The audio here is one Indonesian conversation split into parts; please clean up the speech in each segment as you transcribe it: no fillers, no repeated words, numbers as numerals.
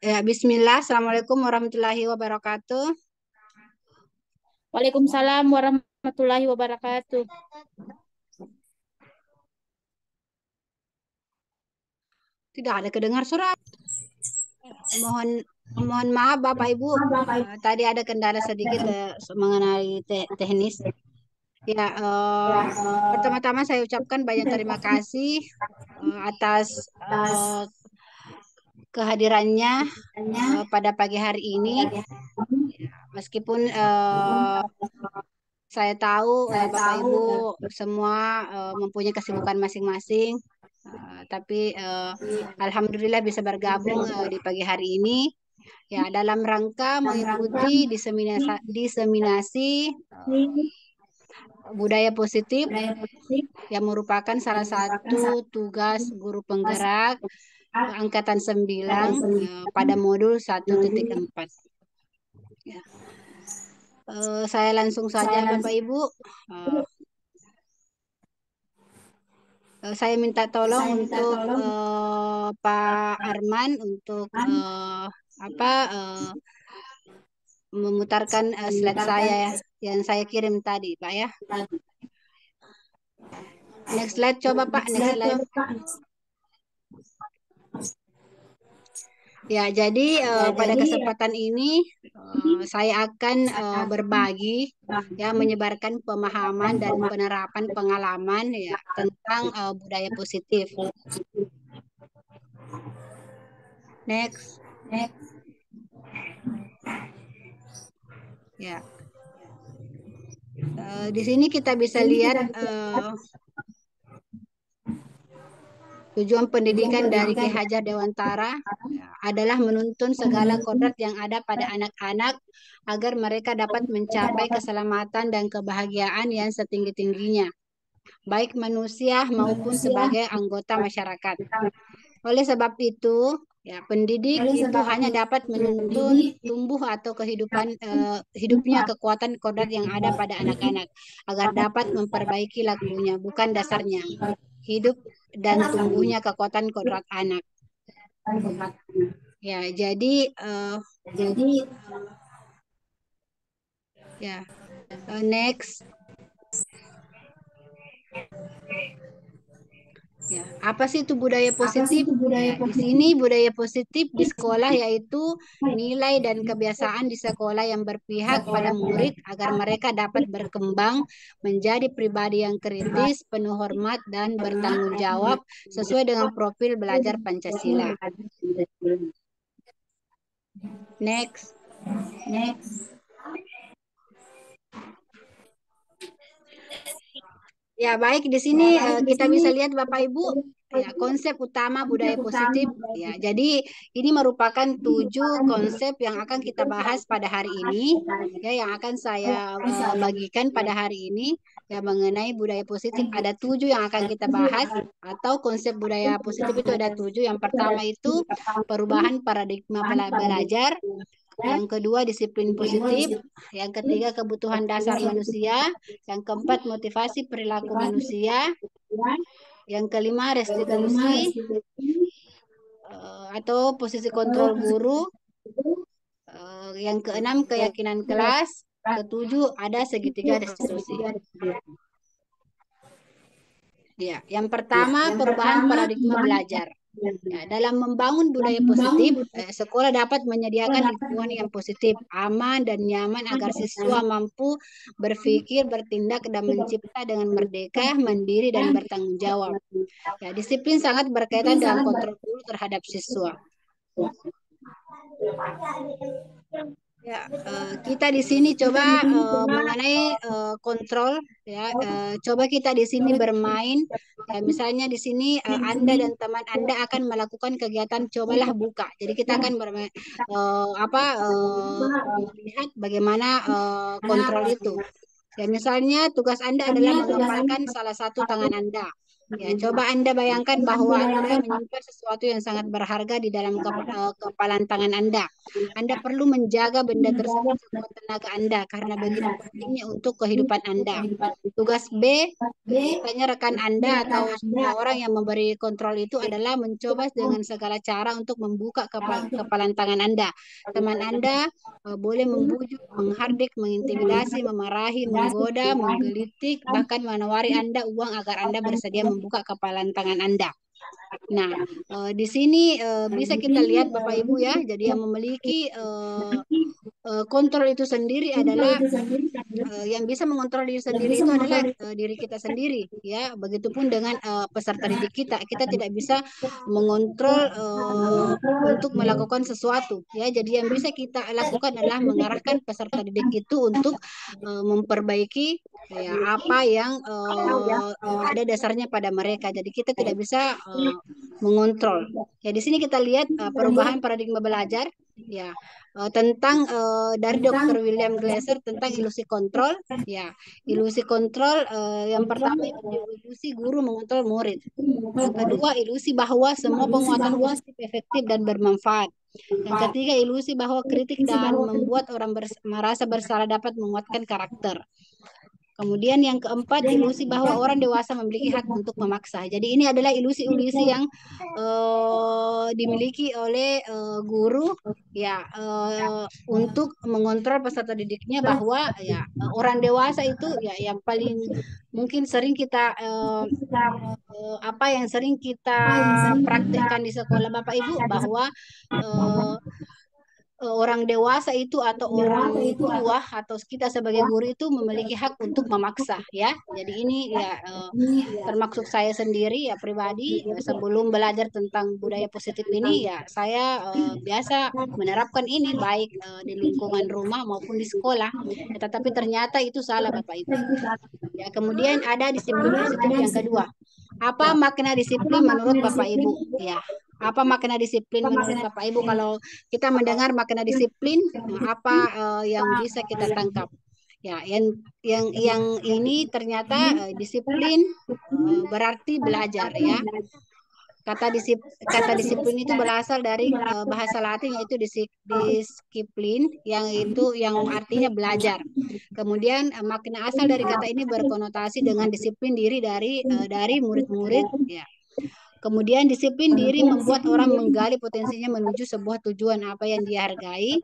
Ya, Bismillah. Assalamualaikum warahmatullahi wabarakatuh. Waalaikumsalam warahmatullahi wabarakatuh. Tidak ada kedengar suara. Mohon mohon maaf Bapak Ibu. Tadi ada kendala sedikit mengenai teknis. Ya, pertama-tama saya ucapkan banyak terima kasih atas kehadirannya pada pagi hari ini. Meskipun saya tahu Bapak Ibu semua mempunyai kesibukan masing-masing, tapi Alhamdulillah bisa bergabung di pagi hari ini ya dalam rangka mengikuti diseminasi budaya positif yang merupakan salah satu tugas guru penggerak angkatan 9 pada modul 1.4. Ya. Saya langsung saja Bapak Ibu. Eh, saya minta tolong untuk Pak Arman untuk apa memutarkan slide saya ya, yang saya kirim tadi, Pak ya. Next slide coba Pak, next slide. Ya, jadi pada kesempatan ini saya akan berbagi ya menyebarkan pemahaman dan penerapan pengalaman ya tentang budaya positif. Next. Ya. Di sini kita bisa lihat tujuan pendidikan dari Ki Hajar Dewantara ya, adalah menuntun segala kodrat yang ada pada anak-anak agar mereka dapat mencapai keselamatan dan kebahagiaan yang setinggi-tingginya, baik manusia maupun sebagai anggota masyarakat. Oleh sebab itu, ya pendidik itu hanya dapat menuntun tumbuh atau hidupnya kekuatan kodrat yang ada pada anak-anak agar dapat memperbaiki lakunya, bukan dasarnya. Hidup dan tumbuhnya kekuatan kodrat anak. Ya, jadi ya next. Ya, apa sih itu budaya positif? Ya, di sini budaya positif di sekolah yaitu nilai dan kebiasaan di sekolah yang berpihak pada murid agar mereka dapat berkembang menjadi pribadi yang kritis, penuh hormat dan bertanggung jawab sesuai dengan profil belajar Pancasila. Next. Ya, baik di sini kita bisa lihat Bapak Ibu ya konsep utama budaya positif ya. Jadi ini merupakan 7 konsep yang akan kita bahas pada hari ini ya yang akan saya bagikan pada hari ini ya mengenai budaya positif. Ada 7 yang akan kita bahas atau konsep budaya positif itu ada 7. Yang pertama itu perubahan paradigma belajar. Yang kedua, disiplin positif. Yang ketiga, kebutuhan dasar manusia. Yang keempat, motivasi perilaku manusia. Yang kelima, restitusi atau posisi kontrol guru. Yang keenam, keyakinan kelas. Ketujuh, ada segitiga restitusi. Ya, yang pertama, perubahan paradigma belajar. Ya, dalam membangun budaya positif, sekolah dapat menyediakan lingkungan yang positif, aman, dan nyaman agar siswa mampu berpikir, bertindak, dan mencipta dengan merdeka, mandiri, dan bertanggung jawab. Ya, disiplin sangat berkaitan dengan kontrol guru terhadap siswa. Ya, kita di sini coba mengenai kontrol ya. Coba kita di sini bermain. Ya, misalnya di sini Anda dan teman Anda akan melakukan kegiatan cobalah buka. Jadi kita akan bermain melihat bagaimana kontrol itu. Ya, misalnya tugas Anda adalah mengepalkan salah satu tangan Anda. Ya, coba Anda bayangkan bahwa Anda menyimpan sesuatu yang sangat berharga di dalam kepalan tangan Anda. Anda perlu menjaga benda tersebut sekuat tenaga Anda karena begitu pentingnya untuk kehidupan Anda. Tugas B, misalnya rekan Anda atau orang yang memberi kontrol itu adalah mencoba dengan segala cara untuk membuka kepalan tangan Anda. Teman Anda boleh membujuk, menghardik, mengintimidasi, memarahi, menggoda, menggelitik, bahkan menawari Anda uang agar Anda bersedia membuka kepalan tangan Anda. Nah, di sini bisa kita lihat Bapak Ibu ya, jadi yang memiliki kontrol itu sendiri adalah yang bisa mengontrol diri sendiri itu adalah diri kita sendiri ya, begitupun dengan peserta didik kita tidak bisa mengontrol untuk melakukan sesuatu ya, jadi yang bisa kita lakukan adalah mengarahkan peserta didik itu untuk memperbaiki ya apa yang ada dasarnya pada mereka, jadi kita tidak bisa mengontrol ya. Di sini kita lihat perubahan paradigma belajar ya, tentang dari Dr. William Glasser tentang ilusi kontrol. Ya, ilusi kontrol yang pertama itu ilusi guru mengontrol murid. Yang kedua, ilusi bahwa semua penguatan positif, efektif dan bermanfaat. Yang ketiga, ilusi bahwa kritik dan membuat orang merasa bersalah dapat menguatkan karakter. Kemudian yang keempat, ilusi bahwa orang dewasa memiliki hak untuk memaksa. Jadi ini adalah ilusi-ilusi yang dimiliki oleh guru ya, untuk mengontrol peserta didiknya bahwa ya orang dewasa itu ya yang paling mungkin sering kita apa yang sering kita praktekkan di sekolah Bapak Ibu, bahwa eh, orang dewasa itu atau orang tua atau kita sebagai guru itu memiliki hak untuk memaksa ya. Jadi ini ya termasuk saya sendiri ya pribadi ya, sebelum belajar tentang budaya positif ini ya saya biasa menerapkan ini baik di lingkungan rumah maupun di sekolah. Ya, tetapi ternyata itu salah Bapak Ibu. Ya, kemudian ada disiplin positif yang kedua. Apa makna disiplin menurut Bapak Ibu? Ya, apa makna disiplin menurut Bapak Ibu? Kalau kita mendengar makna disiplin, apa yang bisa kita tangkap? Ya, yang ini ternyata disiplin berarti belajar ya. Kata disiplin itu berasal dari bahasa Latin yaitu disiplin yang itu yang artinya belajar. Kemudian makna asal dari kata ini berkonotasi dengan disiplin diri dari murid-murid ya. Kemudian disiplin diri membuat orang menggali potensinya menuju sebuah tujuan apa yang dia hargai.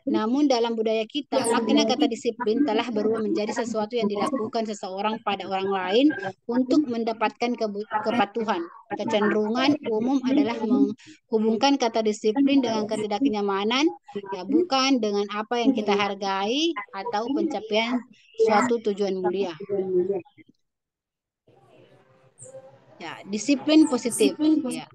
Namun dalam budaya kita, makna kata disiplin telah berubah menjadi sesuatu yang dilakukan seseorang pada orang lain untuk mendapatkan kepatuhan. Kecenderungan umum adalah menghubungkan kata disiplin dengan ketidaknyamanan, ya bukan dengan apa yang kita hargai atau pencapaian suatu tujuan mulia. Ya, disiplin positif. Ya.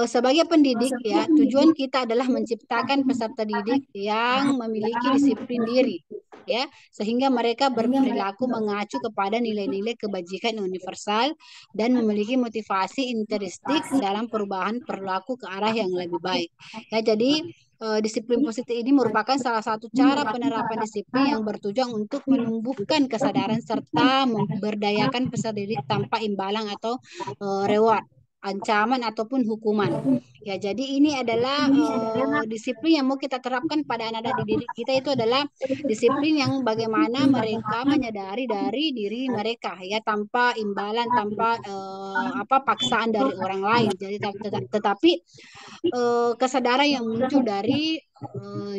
Sebagai pendidik, ya, tujuan kita adalah menciptakan peserta didik yang memiliki disiplin diri, ya, sehingga mereka berperilaku mengacu kepada nilai-nilai kebajikan universal dan memiliki motivasi intrinsik dalam perubahan perilaku ke arah yang lebih baik. Ya, jadi disiplin positif ini merupakan salah satu cara penerapan disiplin yang bertujuan untuk menumbuhkan kesadaran serta memberdayakan peserta didik tanpa imbalan atau reward, ancaman ataupun hukuman. Ya, jadi ini adalah disiplin yang mau kita terapkan pada anak-anak didik kita itu adalah disiplin yang bagaimana mereka menyadari dari diri mereka ya tanpa imbalan, tanpa apa paksaan dari orang lain. Jadi tetapi kesadaran yang muncul dari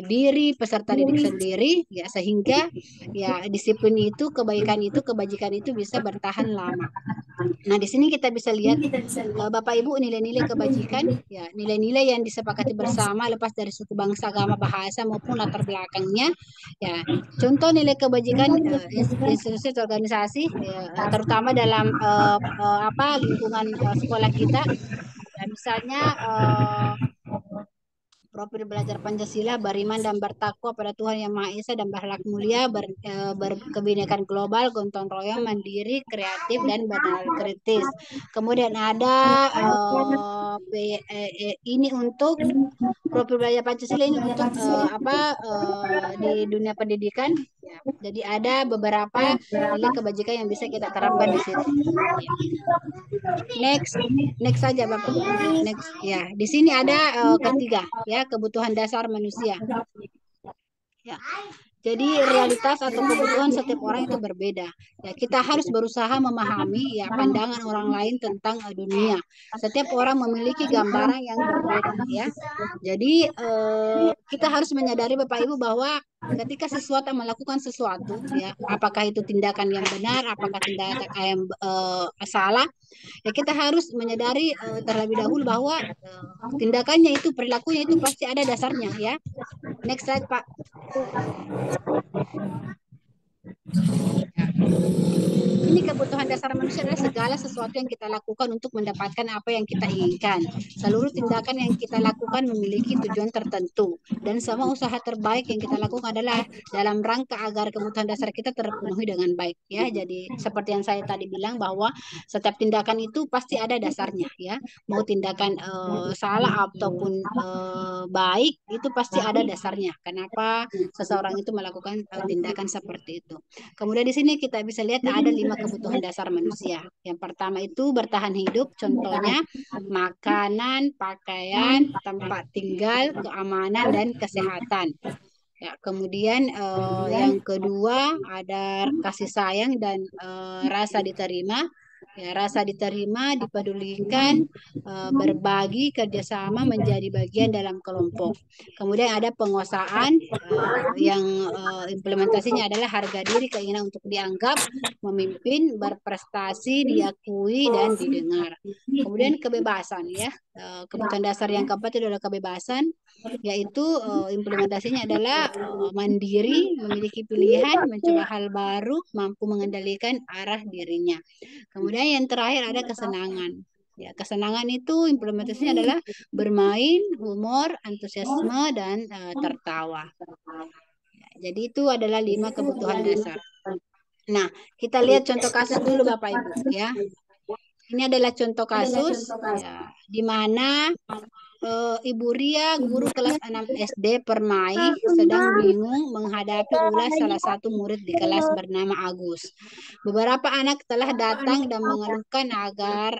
diri peserta didik sendiri ya, sehingga ya disiplin itu, kebaikan itu, kebajikan itu bisa bertahan lama. Nah, di sini kita bisa lihat Bapak Ibu nilai-nilai kebajikan ya, nilai-nilai yang disepakati bersama lepas dari suku bangsa, agama, bahasa maupun latar belakangnya. Ya, contoh nilai kebajikan institusi atau organisasi ya, terutama dalam apa lingkungan sekolah kita. Ya, misalnya profil belajar Pancasila, beriman dan bertakwa pada Tuhan Yang Maha Esa dan berakhlak mulia, berkebinekaan global, gotong royong, mandiri, kreatif dan bernilai kritis. Kemudian ada ini untuk profil belajar Pancasila ini untuk apa di dunia pendidikan Ya, jadi ada beberapa nilai kebajikan yang bisa kita terapkan di situ. Ya. Next, next saja Bapak. Next, ya. Di sini ada ketiga, ya, kebutuhan dasar manusia. Ya. Jadi realitas atau kebutuhan setiap orang itu berbeda. Ya, kita harus berusaha memahami ya pandangan orang lain tentang dunia. Setiap orang memiliki gambaran yang berbeda, ya. Jadi kita harus menyadari Bapak Ibu bahwa ketika sesuatu melakukan sesuatu, ya, apakah itu tindakan yang benar, apakah tindakan yang salah, ya kita harus menyadari terlebih dahulu bahwa tindakannya itu, perilakunya itu pasti ada dasarnya, ya. Next slide, Pak. Ini kebutuhan dasar manusia adalah segala sesuatu yang kita lakukan untuk mendapatkan apa yang kita inginkan. Seluruh tindakan yang kita lakukan memiliki tujuan tertentu. Dan semua usaha terbaik yang kita lakukan adalah dalam rangka agar kebutuhan dasar kita terpenuhi dengan baik. Ya, jadi seperti yang saya tadi bilang bahwa setiap tindakan itu pasti ada dasarnya. Ya, mau tindakan salah ataupun baik itu pasti ada dasarnya. Kenapa seseorang itu melakukan tindakan seperti itu? Kemudian di sini kita bisa lihat ada 5 kebutuhan dasar manusia. Yang pertama itu bertahan hidup, contohnya makanan, pakaian, tempat tinggal, keamanan, dan kesehatan. Ya, kemudian yang kedua ada kasih sayang dan rasa diterima. Ya, rasa diterima, dipedulikan, berbagi, kerjasama menjadi bagian dalam kelompok. Kemudian ada penguasaan yang implementasinya adalah harga diri, keinginan untuk dianggap, memimpin, berprestasi, diakui, dan didengar. Kemudian kebebasan, ya. Kebutuhan dasar yang keempat itu adalah kebebasan, yaitu implementasinya adalah mandiri, memiliki pilihan, mencoba hal baru, mampu mengendalikan arah dirinya. Kemudian yang terakhir ada kesenangan. Ya, kesenangan itu implementasinya adalah bermain, humor, antusiasme, dan tertawa. Ya, jadi itu adalah 5 kebutuhan dasar. Nah, kita lihat contoh kasus dulu Bapak Ibu, ya. Ini adalah contoh kasus ya, di mana Ibu Ria, guru kelas 6 SD Permai, sedang bingung menghadapi ulas salah satu murid di kelas bernama Agus. Beberapa anak telah datang dan mengeluhkan agar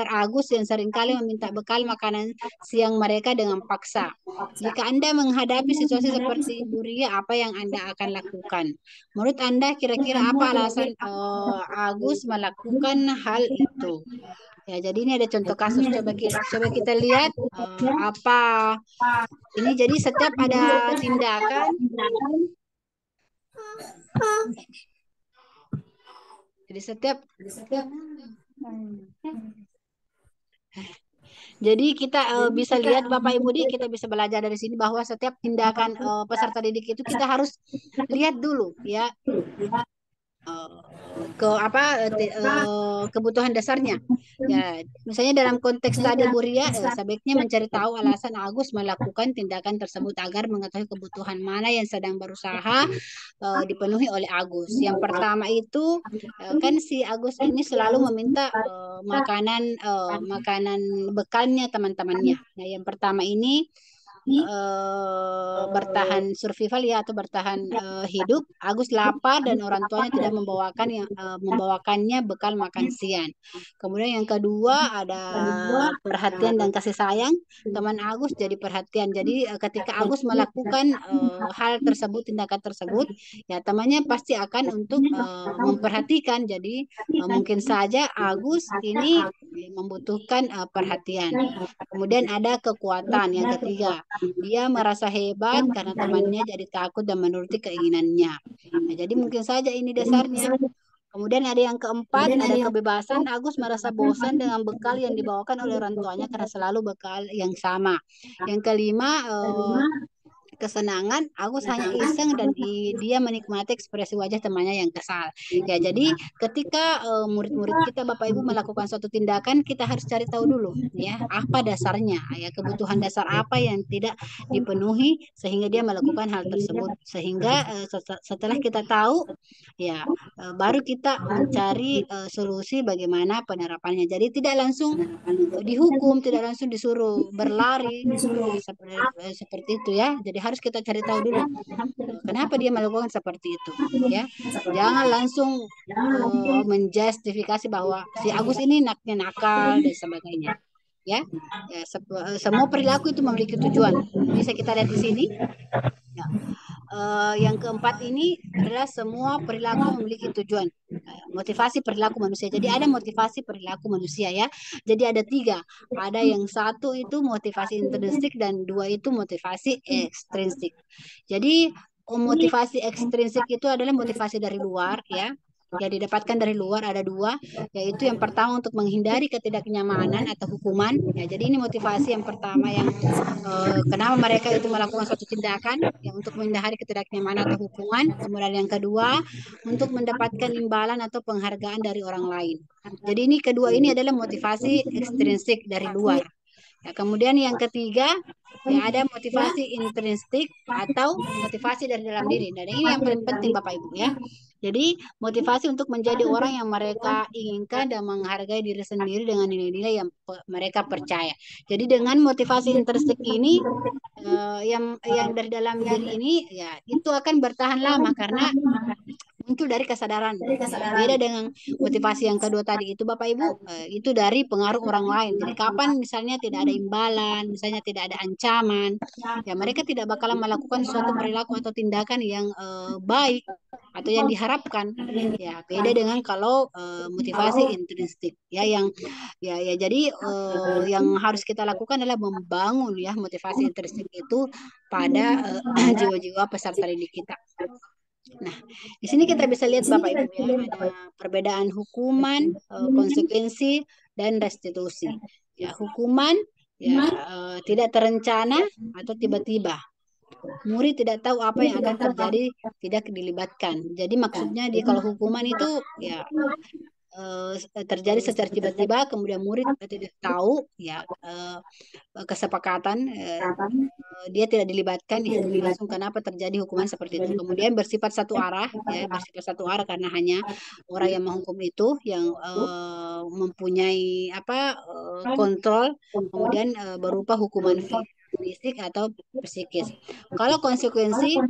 Agus yang seringkali meminta bekal makanan siang mereka dengan paksa. Jika Anda menghadapi situasi seperti Ibu Ria, apa yang Anda akan lakukan? Menurut Anda kira-kira apa alasan Agus melakukan hal itu? Ya, jadi ini ada contoh kasus. Coba kita lihat apa ini. Jadi setiap ada tindakan, jadi setiap jadi kita bisa lihat Bapak Ibu kita bisa belajar dari sini bahwa setiap tindakan peserta didik itu kita harus lihat dulu, ya, kebutuhan dasarnya. Ya, misalnya dalam konteks tadi Bu Ria, sebaiknya mencari tahu alasan Agus melakukan tindakan tersebut agar mengetahui kebutuhan mana yang sedang berusaha dipenuhi oleh Agus. Yang pertama itu kan si Agus ini selalu meminta makanan bekalnya teman-temannya. Nah, yang pertama ini bertahan survival, ya, atau bertahan hidup. Agus lapar dan orang tuanya tidak membawakannya bekal makan siang. Kemudian yang kedua ada perhatian dan kasih sayang. Teman Agus jadi perhatian. Jadi ketika Agus melakukan hal tersebut, tindakan tersebut, ya temannya pasti akan untuk memperhatikan. Jadi mungkin saja Agus ini membutuhkan perhatian. Kemudian ada kekuatan. Yang ketiga, dia merasa hebat karena temannya jadi takut dan menuruti keinginannya. Nah, jadi mungkin saja ini dasarnya. Kemudian ada yang keempat, ada kebebasan. Agus merasa bosan dengan bekal yang dibawakan oleh orang tuanya karena selalu bekal yang sama. Yang kelima, kesenangan. Agus hanya iseng dan dia menikmati ekspresi wajah temannya yang kesal. Ya, jadi ketika murid-murid kita Bapak Ibu melakukan suatu tindakan, kita harus cari tahu dulu, ya, apa dasarnya, ya, kebutuhan dasar apa yang tidak dipenuhi sehingga dia melakukan hal tersebut. Sehingga setelah kita tahu, ya, baru kita mencari solusi bagaimana penerapannya. Jadi tidak langsung dihukum, tidak langsung disuruh berlari seperti itu, ya. Jadi harus kita cari tahu dulu Kenapa dia melakukan seperti itu? Ya, jangan langsung menjustifikasi bahwa si Agus ini nakal dan sebagainya. Ya, ya semua perilaku itu memiliki tujuan. Bisa kita lihat di sini. Ya. Yang keempat ini adalah semua perilaku memiliki tujuan. Motivasi perilaku manusia. Jadi ada motivasi perilaku manusia ya. Jadi ada tiga. Ada yang satu itu motivasi intrinsik dan dua itu motivasi ekstrinsik. Jadi motivasi ekstrinsik itu adalah motivasi dari luar ya. Yang didapatkan dari luar ada dua, yaitu yang pertama untuk menghindari ketidaknyamanan atau hukuman. Ya, jadi ini motivasi yang pertama yang kenapa mereka itu melakukan suatu tindakan yang untuk menghindari ketidaknyamanan atau hukuman. Kemudian yang kedua, untuk mendapatkan imbalan atau penghargaan dari orang lain. Jadi ini kedua ini adalah motivasi ekstrinsik dari luar. Ya, kemudian yang ketiga, ya ada motivasi intrinsik atau motivasi dari dalam diri. Dan ini yang paling penting Bapak Ibu ya. Jadi motivasi untuk menjadi orang yang mereka inginkan dan menghargai diri sendiri dengan nilai-nilai yang mereka percaya. Jadi dengan motivasi intrinsik ini yang dari dalam diri ini ya itu akan bertahan lama karena muncul dari kesadaran. Ya, beda dengan motivasi yang kedua tadi itu Bapak Ibu, itu dari pengaruh orang lain. Jadi kapan misalnya tidak ada imbalan, misalnya tidak ada ancaman, ya mereka tidak bakalan melakukan suatu perilaku atau tindakan yang baik atau yang diharapkan. Ya, beda dengan kalau motivasi intrinsik ya yang ya jadi yang harus kita lakukan adalah membangun ya motivasi intrinsik itu pada jiwa-jiwa peserta didik kita. Nah, di sini kita bisa lihat Bapak Ibu ya, ada perbedaan hukuman, konsekuensi, dan restitusi. Ya, hukuman ya tidak terencana atau tiba-tiba. Murid tidak tahu apa yang akan terjadi, tidak dilibatkan. Jadi maksudnya di kalau hukuman itu ya terjadi secara tiba-tiba, kemudian murid tidak tahu ya kesepakatan dia tidak dilibatkan ya langsung kenapa terjadi hukuman seperti itu. Kemudian bersifat satu arah ya bersifat satu arah karena hanya orang yang menghukum itu yang mempunyai kontrol kemudian berupa hukuman fisik atau psikis. Kalau konsekuensi ya,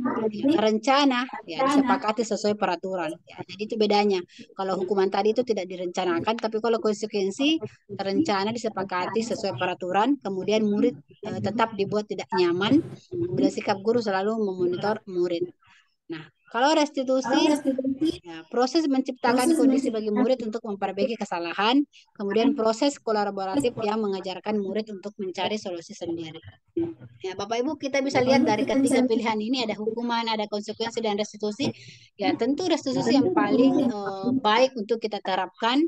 terencana ya disepakati sesuai peraturan. Ya, jadi itu bedanya. Kalau hukuman tadi itu tidak direncanakan, tapi kalau konsekuensi terencana disepakati sesuai peraturan, kemudian murid tetap dibuat tidak nyaman. Kemudian sikap guru selalu memonitor murid. Nah, kalau restitusi, ya, proses menciptakan kondisi bagi murid untuk memperbaiki kesalahan, kemudian proses kolaboratif yang mengajarkan murid untuk mencari solusi sendiri. Ya, Bapak Ibu, kita bisa lihat dari ketiga pilihan ini ada hukuman, ada konsekuensi, dan restitusi. Ya, tentu restitusi yang paling baik untuk kita terapkan.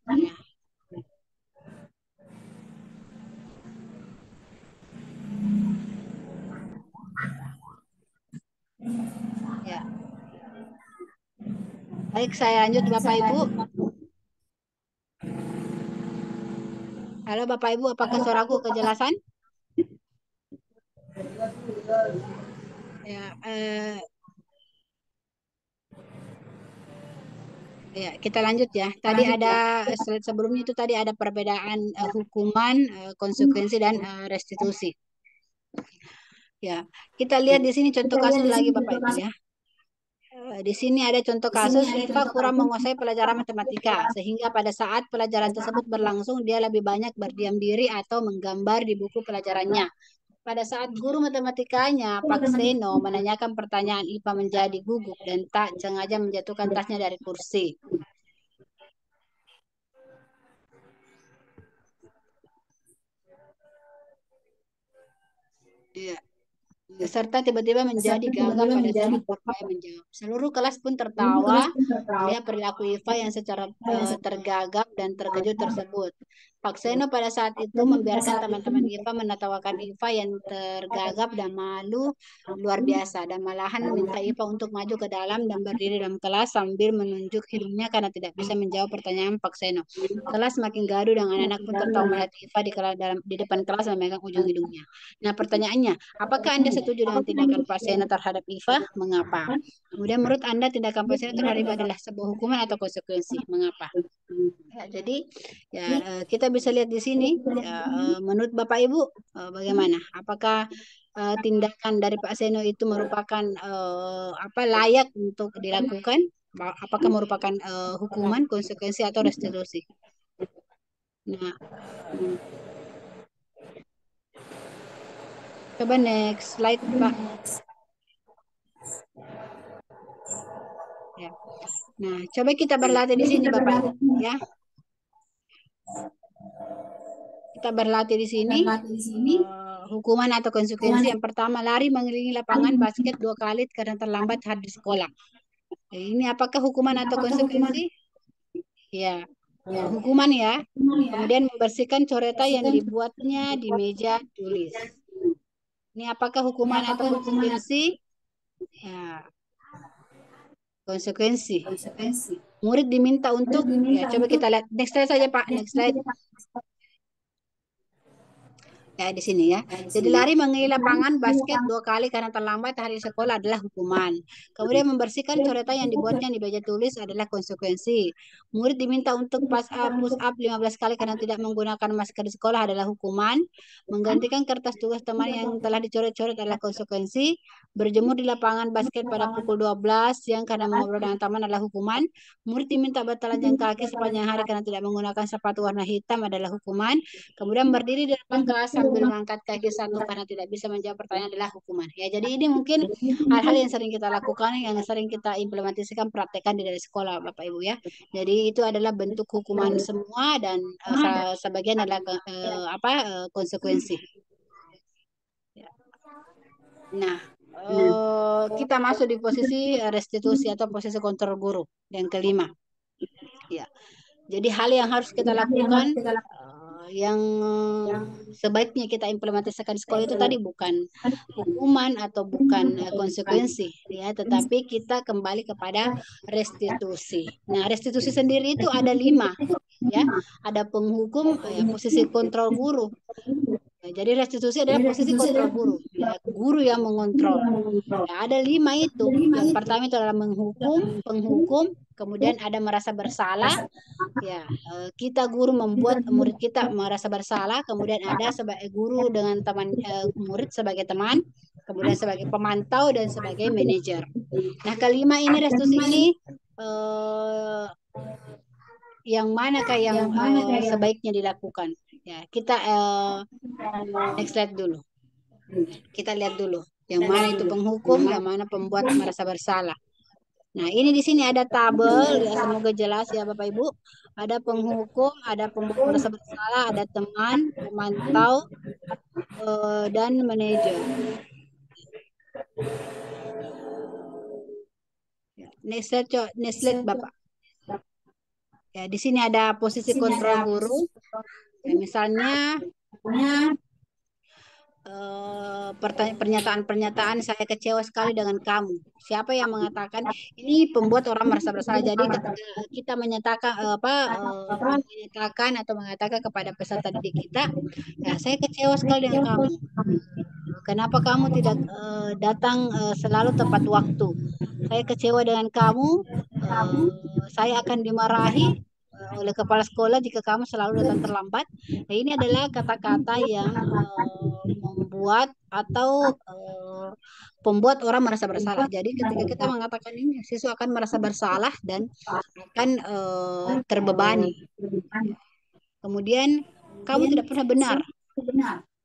Ya, ya. Baik, saya lanjut Bapak Ibu. Halo Bapak Ibu, apakah suaraku kejelasan? Ya, ya, kita lanjut ya. Tadi ada slide sebelumnya itu tadi ada perbedaan hukuman, konsekuensi dan restitusi. Ya, kita lihat di sini contoh kasus lagi Bapak Ibu ya. Di sini ada contoh kasus Iva kurang menguasai pelajaran matematika sehingga pada saat pelajaran tersebut berlangsung dia lebih banyak berdiam diri atau menggambar di buku pelajarannya. Pada saat guru matematikanya, Pak Seno, menanyakan pertanyaan, Iva menjadi gugup dan tak sengaja menjatuhkan tasnya dari kursi. Iya. Serta tiba-tiba menjadi gagap pada saat berupaya menjawab. Seluruh kelas pun tertawa melihat perilaku Iva yang secara tergagap dan terkejut tersebut. Pak Seno pada saat itu membiarkan teman-teman Iva menertawakan Iva yang tergagap dan malu luar biasa dan malahan minta Iva untuk maju ke dalam dan berdiri dalam kelas sambil menunjuk hidungnya karena tidak bisa menjawab pertanyaan Pak Seno. Kelas makin gaduh dan anak-anak pun tertawa melihat Iva di depan kelas memegang ujung hidungnya. Nah, pertanyaannya, apakah Anda setuju dengan tindakan Pak Seno terhadap Iva? Mengapa? Kemudian menurut Anda tindakan Pak Seno terhadap Iva adalah sebuah hukuman atau konsekuensi? Mengapa? Ya, jadi ya kita bisa lihat di sini ya, menurut Bapak Ibu bagaimana? Apakah tindakan dari Pak Seno itu merupakan layak untuk dilakukan? Apakah merupakan hukuman, konsekuensi atau restitusi? Nah, coba next slide, Pak. Ya. Nah, coba kita berlatih di sini, Bapak Ibu, ya. Kita berlatih di sini. Hukuman atau konsekuensi yang pertama, lari mengelilingi lapangan basket 2 kali karena terlambat hadir sekolah. Ini apakah hukuman atau konsekuensi? Ya, hukuman ya. Kemudian membersihkan coretan yang dibuatnya di meja tulis. Ini apakah hukuman atau konsekuensi? Ya, konsekuensi. Murid diminta untuk, ya coba kita lihat. Next slide saja Pak, next slide. Ya, di sini ya. Jadi lari mengelilingi lapangan basket 2 kali karena terlambat hari sekolah adalah hukuman. Kemudian membersihkan coretan yang dibuatnya di meja tulis adalah konsekuensi. Murid diminta untuk push up 15 kali karena tidak menggunakan masker di sekolah adalah hukuman. Menggantikan kertas tugas teman yang telah dicoret-coret adalah konsekuensi. Berjemur di lapangan basket pada pukul 12 siang karena mengobrol dengan teman adalah hukuman. Murid diminta bertelanjang kaki sepanjang hari karena tidak menggunakan sepatu warna hitam adalah hukuman. Kemudian berdiri di depan kelas sambil mengangkat kaki satu karena tidak bisa menjawab pertanyaan adalah hukuman. Ya, jadi ini mungkin hal-hal yang sering kita lakukan, yang sering kita implementasikan, praktekkan di dari sekolah, Bapak Ibu ya. Jadi itu adalah bentuk hukuman semua dan sebagian adalah konsekuensi. Nah, kita masuk di posisi restitusi atau posisi kontrol guru yang kelima. Ya. Jadi hal yang harus kita lakukan yang sebaiknya kita implementasikan di sekolah itu tadi bukan hukuman atau bukan konsekuensi ya, tetapi kita kembali kepada restitusi. Nah, restitusi sendiri itu ada 5 ya. Ada penghukum, ya, posisi kontrol guru. Ya, jadi restitusi adalah posisi kontrol guru, ya, guru yang mengontrol. Ya, ada 5 itu. Yang pertama itu adalah menghukum, penghukum, kemudian ada merasa bersalah. Ya, kita guru membuat murid kita merasa bersalah, kemudian ada sebagai guru dengan teman murid sebagai teman, kemudian sebagai pemantau dan sebagai manajer. Nah, kelima ini restitusi ini yang manakah yang sebaiknya dilakukan? Ya, kita next slide dulu. Kita lihat dulu yang mana itu penghukum, yang mana pembuat merasa bersalah. Nah, ini di sini ada tabel, ya semoga jelas ya Bapak Ibu. Ada penghukum, ada pembuat merasa bersalah, ada teman, pemantau, dan manajer. Next slide Bapak. Ya, di sini ada posisi kontrol guru. Ya, misalnya pernyataan-pernyataan saya kecewa sekali dengan kamu. Siapa yang mengatakan ini pembuat orang merasa bersalah. Jadi ketika kita menyatakan menyatakan atau mengatakan kepada peserta didik kita, ya saya kecewa sekali dengan kamu. Kenapa kamu tidak datang selalu tepat waktu? Saya kecewa dengan kamu. Saya akan dimarahi oleh kepala sekolah jika kamu selalu datang terlambat. Nah, ini adalah kata-kata yang membuat atau pembuat orang merasa bersalah. Jadi ketika kita mengatakan ini, siswa akan merasa bersalah dan akan terbebani. Kemudian kamu tidak pernah benar.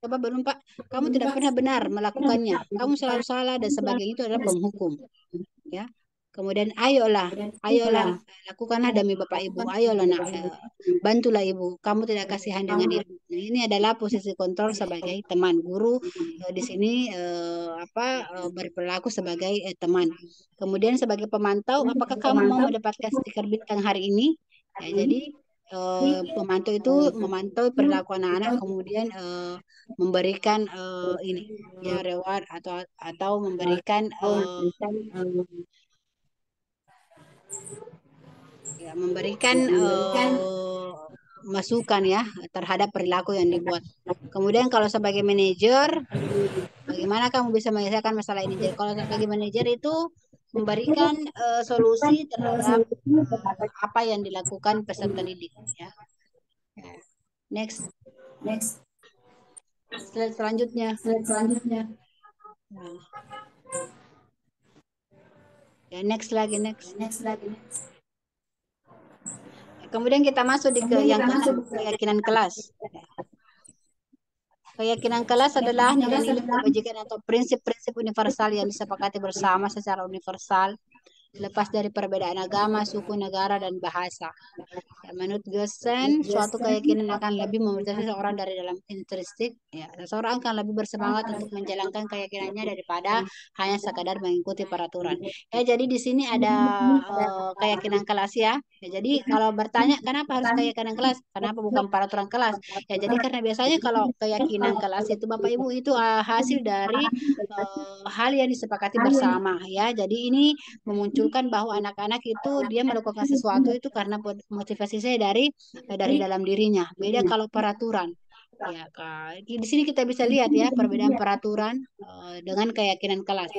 Coba belum Pak, kamu tidak pernah benar melakukannya. Kamu selalu salah dan sebagainya, itu adalah penghukum. Ya. Kemudian ayolah lakukanlah demi Bapak Ibu. Ayolah nak, bantulah Ibu. Kamu tidak kasihan dengan diri. Nah, ini adalah posisi kontrol sebagai teman. Guru di sini berperilaku sebagai teman. Kemudian sebagai pemantau, apakah kamu mau mendapatkan stiker bintang hari ini? Ya, jadi pemantau itu memantau perilaku anak-anak, kemudian memberikan ini ya reward atau memberikan masukan ya terhadap perilaku yang dibuat. Kemudian kalau sebagai manajer, bagaimana kamu bisa menyelesaikan masalah ini? Jadi kalau sebagai manajer itu memberikan solusi terhadap apa yang dilakukan peserta didik. Ya. Next. Slide selanjutnya. Nah, ya next lagi next. Kemudian kita masuk ke yang keenam, keyakinan kelas. Keyakinan kelas adalah nilai-nilai kebajikan atau prinsip-prinsip universal yang disepakati bersama secara universal, lepas dari perbedaan agama, suku, negara, dan bahasa. Ya, menurut Gerson, suatu keyakinan akan lebih memotivasi seseorang dari dalam intrinsik. Ya, seseorang akan lebih bersemangat untuk menjalankan keyakinannya daripada hanya sekadar mengikuti peraturan. Ya, jadi di sini ada keyakinan kelas ya. Ya, jadi kalau bertanya kenapa harus keyakinan kelas, kenapa bukan peraturan kelas? Ya, jadi karena biasanya kalau keyakinan kelas itu Bapak Ibu itu hasil dari hal yang disepakati bersama ya. Jadi ini memunculkan bahwa anak-anak itu dia melakukan sesuatu itu karena motivasi saya dari dalam dirinya. Beda kalau peraturan. Ya, di sini kita bisa lihat ya perbedaan peraturan dengan keyakinan kelas.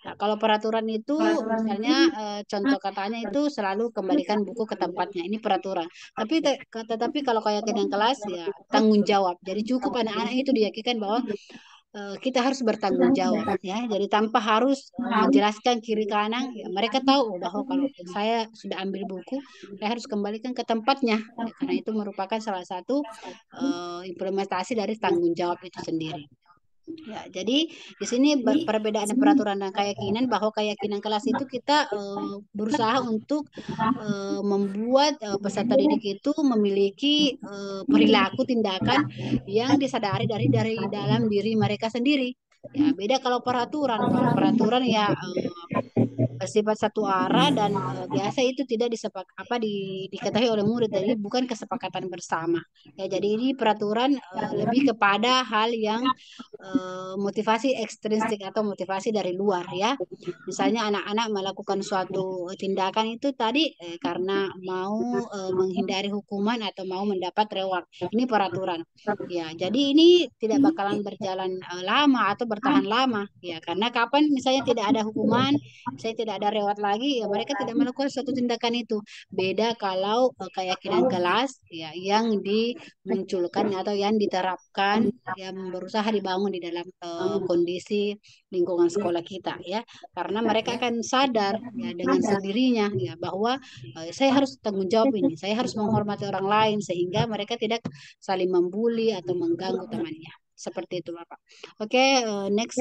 Nah, kalau peraturan itu misalnya contoh katanya itu selalu kembalikan buku ke tempatnya. Ini peraturan. Tetapi kalau keyakinan kelas ya tanggung jawab. Jadi cukup anak-anak itu diyakinkan bahwa kita harus bertanggung jawab ya. Jadi tanpa harus menjelaskan kiri kanan, ya, mereka tahu bahwa kalau saya sudah ambil buku, saya harus kembalikan ke tempatnya. Ya, karena itu merupakan salah satu implementasi dari tanggung jawab itu sendiri. Ya, jadi di sini perbedaan peraturan dan keyakinan bahwa keyakinan kelas itu kita berusaha untuk membuat peserta didik itu memiliki perilaku tindakan yang disadari dari dalam diri mereka sendiri. Ya, beda kalau peraturan. Kalau peraturan ya bersifat satu arah dan biasa itu tidak diketahui oleh murid, jadi bukan kesepakatan bersama ya. Jadi ini peraturan lebih kepada hal yang motivasi ekstrinsik atau motivasi dari luar ya. Misalnya anak-anak melakukan suatu tindakan itu tadi karena mau menghindari hukuman atau mau mendapat reward, ini peraturan ya. Jadi ini tidak bakalan berjalan lama atau bertahan lama ya, karena kapan misalnya tidak ada hukuman, saya tidak ada reward lagi, ya mereka tidak melakukan suatu tindakan itu. Beda kalau keyakinan kelas ya yang dimunculkan atau yang diterapkan, yang berusaha dibangun di dalam kondisi lingkungan sekolah kita ya. Karena mereka akan sadar ya dengan sendirinya ya bahwa saya harus tanggung jawab ini, saya harus menghormati orang lain sehingga mereka tidak saling membuli atau mengganggu temannya. Seperti itu Bapak. Oke, next.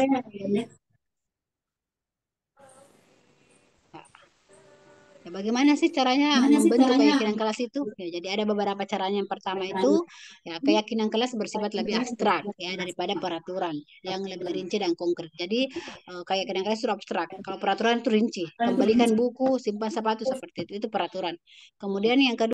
Ya, bagaimana sih caranya membentuk keyakinan kelas itu? Ya, jadi ada beberapa caranya. Yang pertama itu ya keyakinan kelas bersifat lebih abstrak ya daripada peraturan yang lebih rinci dan konkret. Jadi keyakinan kelas itu abstrak. Kalau peraturan itu rinci. Kembalikan buku, simpan sepatu seperti itu. Itu peraturan. Kemudian yang kedua